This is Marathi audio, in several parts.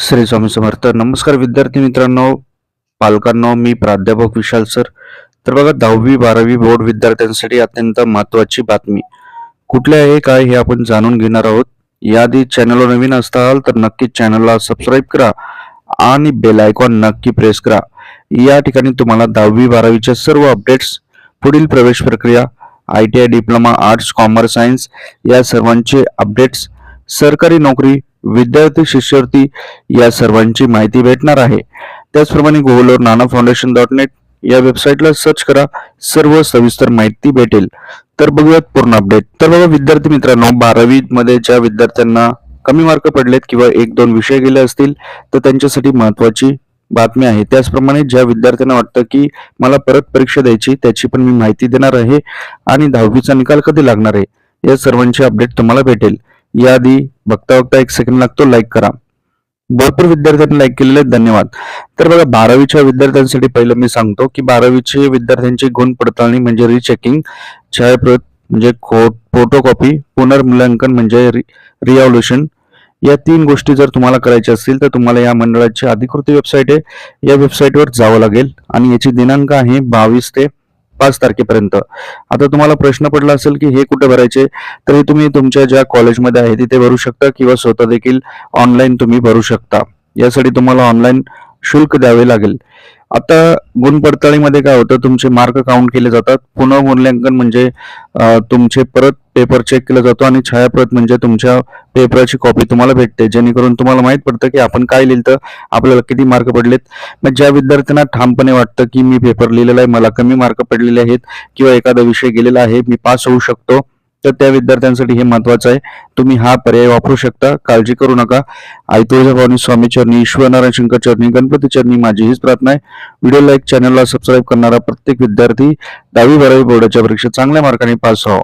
श्री स्वामी समर्थ. नमस्कार विद्यार्थी मित्रांनो, पालकांनो, मी प्राध्यापक विशाल सर. तर बघा, 10वी-12वी बोर्ड विद्यार्थ्यांसाठी अत्यंत महत्त्वाची बातमी कुठली आहे, काय हे आपण जाणून घेणार आहोत. याआधी चॅनलवर नवीन असताल तर नक्कीच चॅनलला सबस्क्राईब करा आणि बेल आयकॉन नक्की प्रेस करा. या ठिकाणी तुम्हाला 10वी-12वीच्या सर्व अपडेट्स, पुढील प्रवेश प्रक्रिया, ITI, diploma, arts, commerce, science या सर्वांचे अपडेट्स, सरकारी नोकरी, विद्यार्थी शिष्यवृत्ती या सर्वांची माहिती भेटणार आहे. त्याचप्रमाणे गुगलवर nanaffoundation.net या वेबसाईटला सर्च करा, सर्व सविस्तर माहिती भेटेल. तर बघूयात पूर्ण अपडेट. तर बघा विद्यार्थी मित्रांनो, 12वी मध्ये ज्या विद्यार्थ्यांना कमी मार्क पडलेत किंवा 1-2 विषय गेले असतील तर त्यांच्यासाठी महत्त्वाची बातमी आहे. त्याचप्रमाणे ज्या विद्यार्थ्यांना वाटतं की मला परत परीक्षा द्यायची, त्याची पण मी माहिती देणार आहे आणि 10वीचा निकाल कधी लागणार आहे या सर्वांची अपडेट तुम्हाला भेटेल. याआधी बघता बघता 1 सेकंड लागतो, लाईक करा. भरपूर विद्यार्थ्यांनी लाईक केलेले आहेत, धन्यवाद. तर बघा, 12वीच्या विद्यार्थ्यांसाठी पहिलं मी सांगतो की 12वीचे विद्यार्थ्यांची गुण पडताळणी म्हणजे रिचेकिंग, छायाप्रत म्हणजे फोटोकॉपी, पुनर्मूल्यांकन म्हणजे रिव्हॅल्युएशन या 3 गोष्टी जर तुम्हाला करायच्या असतील तर तुम्हाला या मंडळाची अधिकृत वेबसाईट आहे, या वेबसाईटवर जावं लागेल आणि याची दिनांक आहे 22 ते 5 तारखेपर्यंत. आता तुम्हाला प्रश्न पडला असेल की हे कुठे भरायचे, तर हे तुम्ही तुमच्या ज्या कॉलेजमध्ये आहे तिथे भरू शकता किंवा स्वतः देखील ऑनलाईन तुम्ही भरू शकता. यासाठी तुम्हाला ऑनलाईन शुल्क द्यावे लागेल. आता गुण पडताळीमध्ये काय होतं, तुमचे मार्क काउंट केले जातात. पुनर्मूल्यांकन म्हणजे तुमचे परत पेपर चेक केला जातो आणि छायाप्रत म्हणजे तुमच्या पेपराची कॉपी तुम्हाला भेटते, जेणेकरून तुम्हाला माहित पडतं की आपण काय लिहिलं, आपल्याला किती मार्क पडलेत. मग ज्या विद्यार्थ्यांना ठामपणे वाटतं की मी पेपर लिहिलेला आहे, मला कमी मार्क पडलेले आहेत किंवा एखादा विषय गेलेला आहे, मी पास होऊ शकतो, तर त्या विद्यार्थ्यांसाठी हे महत्वाचं आहे. तुम्ही हा पर्याय वापरू शकता, काळजी करू नका. आई तुळजाभवानी स्वामी चरणी, ईश्वरनारायण शंकर चरणी, गणपती चरणी माझी हीच प्रार्थना आहे. व्हिडिओ लाईक, चॅनलला सबस्क्राईब करणारा प्रत्येक विद्यार्थी 10वी-12वी बोर्डाच्या परीक्षा चांगल्या मार्काने पास व्हावा.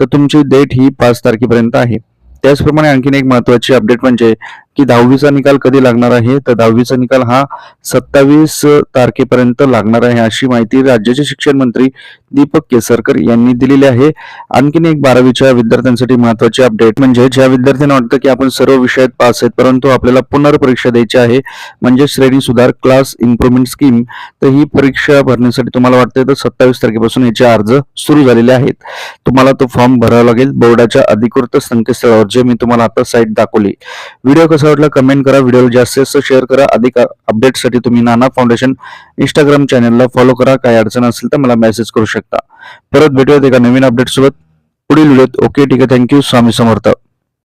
तर तुमची डेट ही 5 तारखेपर्यंत आहे. त्याचप्रमाणे आणखीन एक महत्वाची अपडेट म्हणजे की 10वीचा निकाल कधी लागणार आहे, तर 10वीचा निकाल हा 27 तारखेपर्यंत लागणार आहे, अशी माहिती राज्याचे शिक्षण मंत्री दीपक केसरकर यांनी दिलेली आहे. आणखीन एक 12वीच्या विद्यार्थ्यांसाठी महत्वाची अपडेट म्हणजे ज्या विद्यार्थ्यांना वाटतं की आपण सर्व विषयात पास आहेत परंतु आपल्याला पुनर्परीक्षा द्यायची आहे, म्हणजे श्रेणी सुधार क्लास इम्प्रुव्हमेंट स्कीम, तर ही परीक्षा भरण्यासाठी तुम्हाला वाटतं तर 27 तारखेपासून याचे अर्ज सुरू झालेले आहेत. तुम्हाला तो फॉर्म भरावा लागेल बोर्डाच्या अधिकृत संकेतस्थळावर, जे मी तुम्हाला आता साईट दाखवली. व्हिडिओ कसा वाटला कमेंट करा, व्हिडिओला जास्तीत जास्त शेअर करा. अधिक अपडेटसाठी तुम्ही नाना फाउंडेशन इंस्टाग्राम चॅनलला फॉलो करा. काही अडचण असेल तर मला मेसेज करू शकता. परत भेटूयात एका नवीन अपडेट सोबत पुढील व्हिडिओत. ओके, ठीक आहे, थँक्यू. स्वामी समर्थ.